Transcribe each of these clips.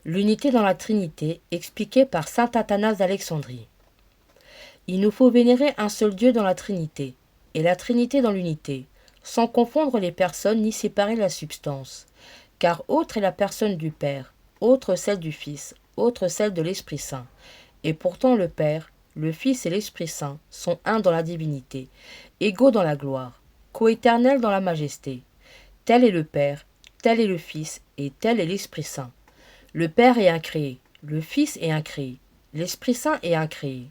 L'unité dans la Trinité, expliquée par saint Athanase d'Alexandrie. Il nous faut vénérer un seul Dieu dans la Trinité, et la Trinité dans l'unité, sans confondre les personnes ni séparer la substance. Car autre est la personne du Père, autre celle du Fils, autre celle de l'Esprit Saint. Et pourtant le Père, le Fils et l'Esprit Saint sont un dans la divinité, égaux dans la gloire, coéternels dans la majesté. Tel est le Père, tel est le Fils, et tel est l'Esprit Saint. Le Père est incréé, le Fils est incréé, l'Esprit Saint est incréé.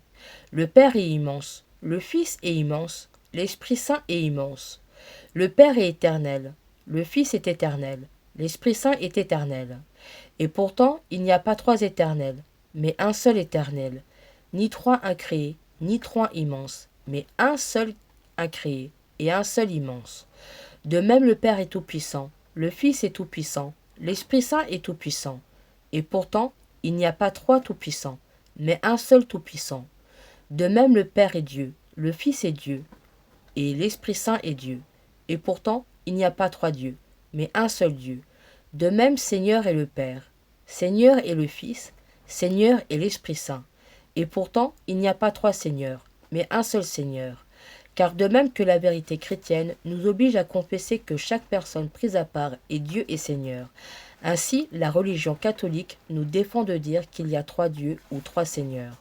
Le Père est immense, le Fils est immense, l'Esprit Saint est immense. Le Père est éternel, le Fils est éternel, l'Esprit Saint est éternel. Et pourtant, il n'y a pas trois éternels, mais un seul éternel, ni trois incréés, ni trois immenses, mais un seul incréé et un seul immense. De même, le Père est tout-puissant, le Fils est tout-puissant, l'Esprit Saint est tout-puissant. Et pourtant, il n'y a pas trois tout-puissants, mais un seul tout-puissant. De même, le Père est Dieu, le Fils est Dieu, et l'Esprit Saint est Dieu. Et pourtant, il n'y a pas trois dieux, mais un seul Dieu. De même, Seigneur est le Père, Seigneur est le Fils, Seigneur est l'Esprit Saint. Et pourtant, il n'y a pas trois seigneurs, mais un seul Seigneur. Car de même que la vérité chrétienne nous oblige à confesser que chaque personne prise à part est Dieu et Seigneur, ainsi la religion catholique nous défend de dire qu'il y a trois dieux ou trois seigneurs.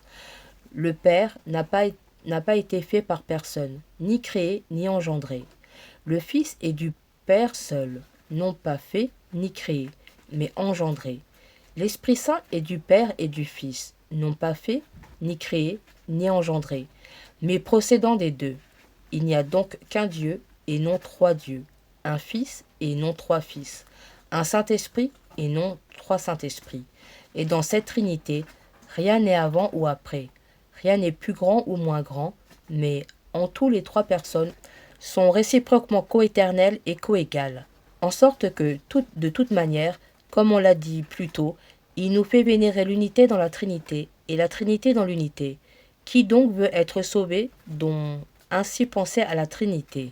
Le Père n'a pas été fait par personne, ni créé ni engendré. Le Fils est du Père seul, non pas fait ni créé, mais engendré. L'Esprit Saint est du Père et du Fils, non pas fait, ni créé, ni engendré, mais procédant des deux. Il n'y a donc qu'un Dieu et non trois dieux, un Fils et non trois fils, un Saint-Esprit et non trois Saint-Esprits. Et dans cette Trinité, rien n'est avant ou après, rien n'est plus grand ou moins grand, mais en tout les trois personnes sont réciproquement coéternelles et coégales, en sorte que, de toute manière, comme on l'a dit plus tôt, il nous fait vénérer l'unité dans la Trinité et la Trinité dans l'unité. Qui donc veut être sauvé, dont ainsi penser à la Trinité ?